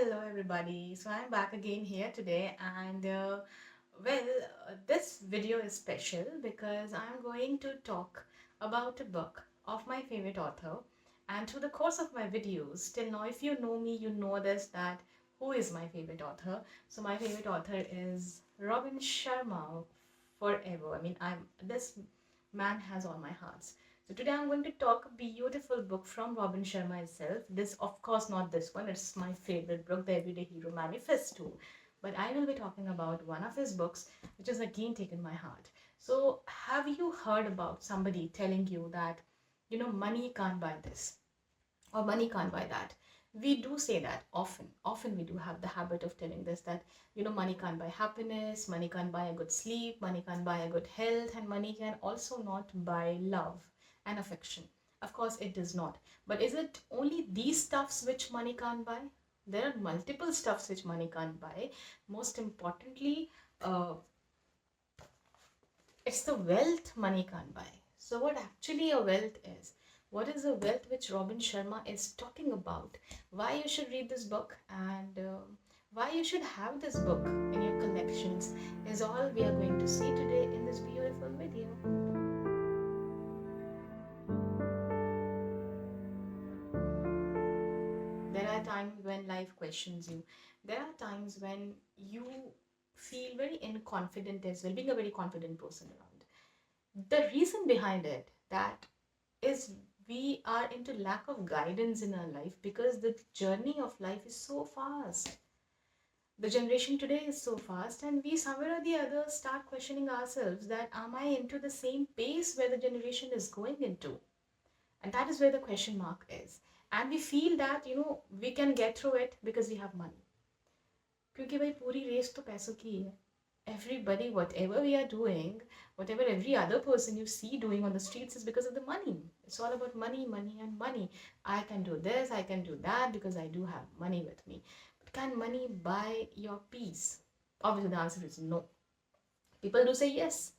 Hello, everybody. So I'm back again here today, and this video is special because I'm going to talk about a book of my favorite author. And through the course of my videos, till now, if you know me, you know this that who is my favorite author. So my favorite author is Robin Sharma forever. I mean, I'm this man has all my hearts. So today I'm going to talk a beautiful book from Robin Sharma itself. This, of course, not this one. It's my favorite book, The Everyday Hero Manifesto. But I will be talking about one of his books, which has again taken my heart. So have you heard about somebody telling you that, money can't buy this or money can't buy that? We do say that often. Often we do have the habit of telling this that, money can't buy happiness, money can't buy a good sleep, money can't buy a good health, and money can also not buy love and affection. Of course, it does not. But is it only these stuffs which money can't buy? There are multiple stuffs which money can't buy. Most importantly, uh, it's the wealth money can't buy. So, what actually a wealth is? What is the wealth which Robin Sharma is talking about? Why you should read this book and why you should have this book in your collections is all we are going to see today in this beautiful video. There are times when life questions you. There are times when you feel very inconfident as well, being a very confident person around. The reason behind it that is we are into lack of guidance in our life because the journey of life is so fast. The generation today is so fast, and we somewhere or the other start questioning ourselves that am I into the same pace where the generation is going into? And that is where the question mark is. And we feel that we can get through it because we have money. क्योंकि भाई पूरी race तो पैसों की ही है. Everybody, whatever we are doing, whatever every other person you see doing on the streets is because of the money. It's all about money, money, and money. I can do this, I can do that because I do have money with me. But can money buy your peace? Obviously, the answer is no. People do say yes.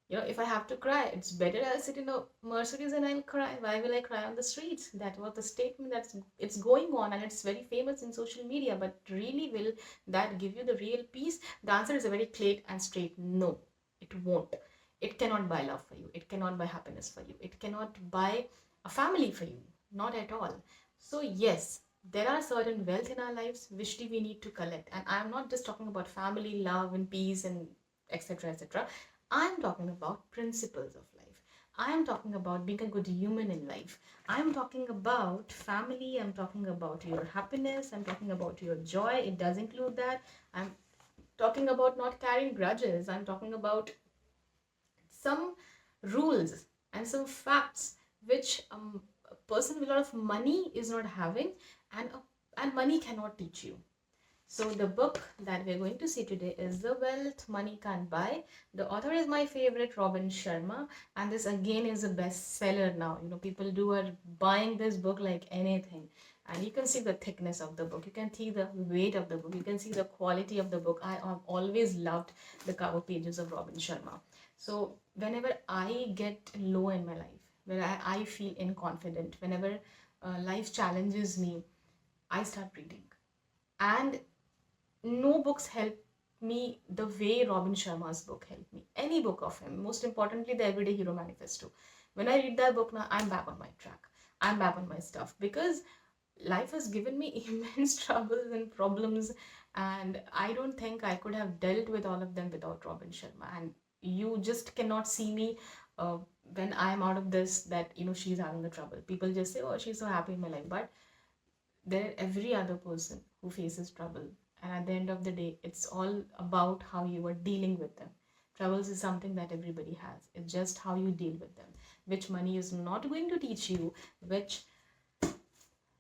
If I have to cry, it's better I'll sit in a Mercedes and I'll cry. Why will I cry on the streets? That was the statement that's it's going on, and it's very famous in social media. But really, will that give you the real peace? The answer is a very clear and straight no. It won't. It cannot buy love for you. It cannot buy happiness for you. It cannot buy a family for you. Not at all. So yes, there are certain wealth in our lives which we need to collect. And I'm not just talking about family, love, and peace and etc. etc. I'm talking about principles of life. I am talking about being a good human in life. I'm talking about family. I'm talking about your happiness. I'm talking about your joy. It does include that. I'm talking about not carrying grudges. I'm talking about some rules and some facts which a person with a lot of money is not having, and money cannot teach you. So the book that we're going to see today is The Wealth Money Can't Buy. The author is my favorite, Robin Sharma, and this again is a bestseller now. People are buying this book like anything. And you can see the thickness of the book. You can see the weight of the book. You can see the quality of the book. I have always loved the cover pages of Robin Sharma. So whenever I get low in my life, where I feel inconfident, whenever life challenges me, I start reading. And no books help me the way Robin Sharma's book helped me. Any book of him, most importantly, The Everyday Hero Manifesto. When I read that book now, I'm back on my track. I'm back on my stuff because life has given me immense troubles and problems, and I don't think I could have dealt with all of them without Robin Sharma. And you just cannot see me uh, when I'm out of this that she's having a trouble. People just say, "Oh, she's so happy in my life," but there every other person who faces trouble, and at the end of the day it's all about how you are dealing with them. Troubles is something that everybody has. It's just how you deal with them, which money is not going to teach you, which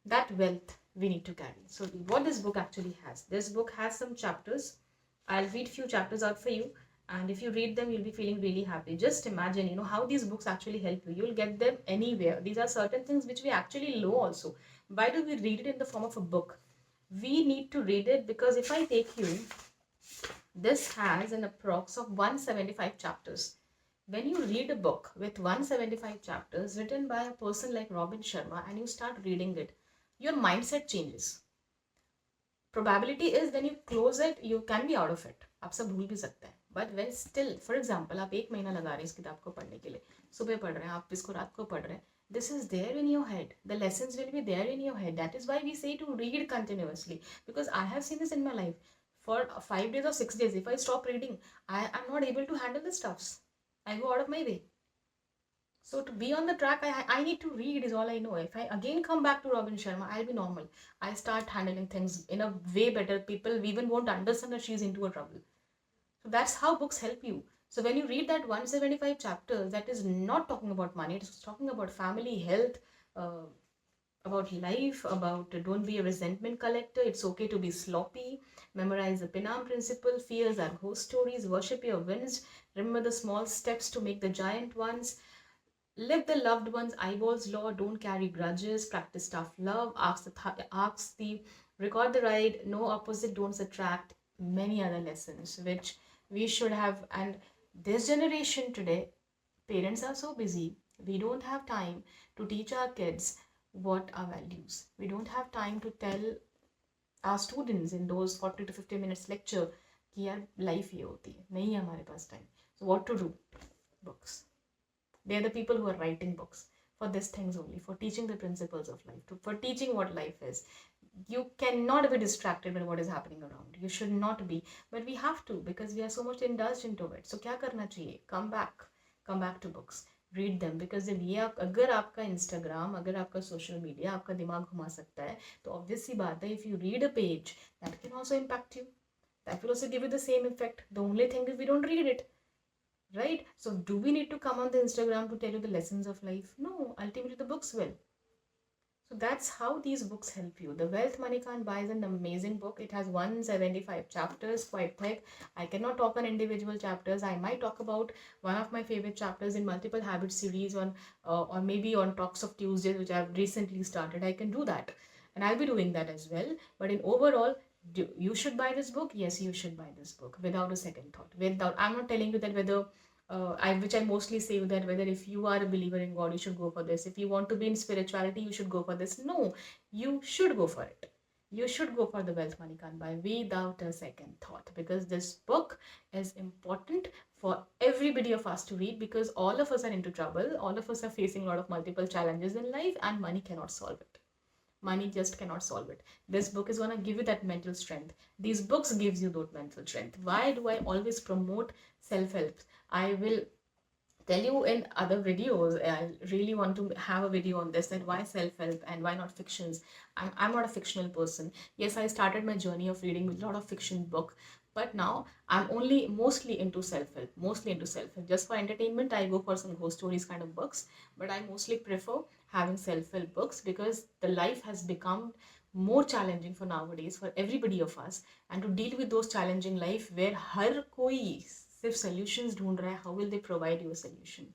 that wealth we need to carry. So what this book actually has, this book has some chapters. I'll read few chapters out for you, and if you read them you'll be feeling really happy. Just imagine how these books actually help you. You'll get them anywhere. These are certain things which we actually know also. Why do we read it in the form of a book? We need to read it because if I take you, this has an approx of 175 chapters. When you read a book with 175 chapters written by a person like Robin Sharma and you start reading it, your mindset changes. probability is when you close it, you can be out of it. आप सब भूल भी सकते हैं. But when still, for example, आप 1 महीना लगा रहे हैं इस किताब को पढ़ने के लिए, सुबह पढ़ रहे हैं, आप इसको रात को पढ़ रहे हैं, this is there in your head. The lessons will be there in your head. That is why we say to read continuously. Because I have seen this in my life. For 5 days or 6 days, if I stop reading, I am not able to handle the stuffs. I go out of my way. So to be on the track, I need to read is all I know. If I again come back to Robin Sharma, I'll be normal. I start handling things in a way better. People even won't understand that she's into a trouble. So that's how books help you. So when you read that 175 chapters, that is not talking about money. It's talking about family, health, about life, about don't be a resentment collector. It's okay to be sloppy. Memorize the Pinam principle. Fears are ghost stories. Worship your wins. Remember the small steps to make the giant ones. Live the loved ones' eyeballs law. Don't carry grudges. Practice tough love. Ask the record the ride. No opposite don't subtract. Many other lessons which we should have. And this generation today, parents are so busy. We don't have time to teach our kids what are values. We don't have time to tell our students in those 40 to 50 minutes lecture कि यार life ये होती है. नहीं है हमारे पास time. So what to do? Books. They are the people who are writing books for these things only, for teaching the principles of life, for teaching what life is. You cannot be distracted by what is happening around. You should not be, but we have to because we are so much indulged into it. So क्या करना चाहिए? Come back to books. Read them because जब ये अगर आपका Instagram, अगर आपका social media आपका दिमाग घुमा सकता है, तो obvious सी बात है, if you read a page, that can also impact you. That will also give you the same effect. The only thing is we don't read it. Right? So do we need to come on the Instagram to tell you the lessons of life? No, ultimately the books will. So that's how these books help you. The Wealth Money Can't Buy is an amazing book. It has 175 chapters, quite thick. I cannot talk on individual chapters. I might talk about one of my favorite chapters in Multiple Habits series on, or maybe on Talks of Tuesdays, which I've recently started. I can do that. And I'll be doing that as well. But in overall, you should buy this book. Yes, you should buy this book without a second thought. I'm not telling you that whether which I mostly say that whether if you are a believer in God, you should go for this. If you want to be in spirituality, you should go for this. No, you should go for it. You should go for the Wealth Money Can't Buy without a second thought, because this book is important for everybody of us to read, because all of us are into trouble. All of us are facing a lot of multiple challenges in life, and money cannot solve it. Money just cannot solve it. This book is going to give you that mental strength. These books gives you that mental strength. Why do I always promote self-help? I will tell you in other videos. I really want to have a video on this, that why self-help and why not fictions. I'm not a fictional person. Yes, I started my journey of reading a lot of fiction book, but now I'm mostly into self-help. Just for entertainment, I go for some ghost stories kind of books, but I mostly prefer having self-help books because the life has become more challenging for nowadays for everybody of us, and to deal with those challenging life where हर कोई सिर्फ solutions ढूंढ रहा है, how will they provide you a solution?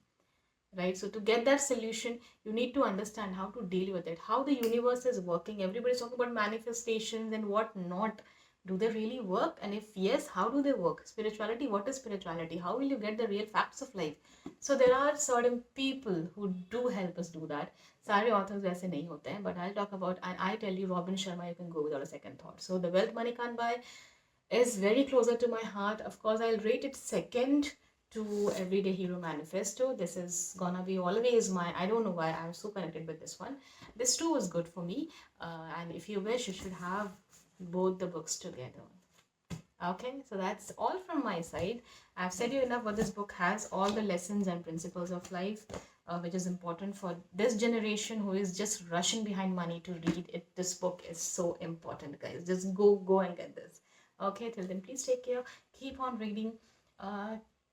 Right? So to get that solution, you need to understand how to deal with it, how the universe is working. Everybody's talking about manifestations and what not. Do they really work? And if yes, how do they work? Spirituality, what is spirituality? How will you get the real facts of life? So there are certain people who do help us do that. सारे authors वैसे नहीं होते हैं, but I'll talk about, and I tell you, Robin Sharma, you can go without a second thought. So The Wealth Money Can't Buy is very closer to my heart. Of course, I'll rate it second to Everyday Hero Manifesto. This is gonna be always my, I don't know why I'm so connected with this one. This too was good for me. And if you wish, you should have both the books together. Okay, so that's all from my side. I've said you enough what this book has, all the lessons and principles of life, which is important for this generation who is just rushing behind money to read it. This book is so important, guys. Just go and get this. Okay, till then, please take care. Keep on reading.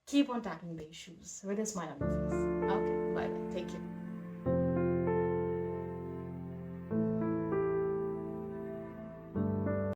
Keep on tackling the issues with a smile on your face. Okay, bye-bye. Take care.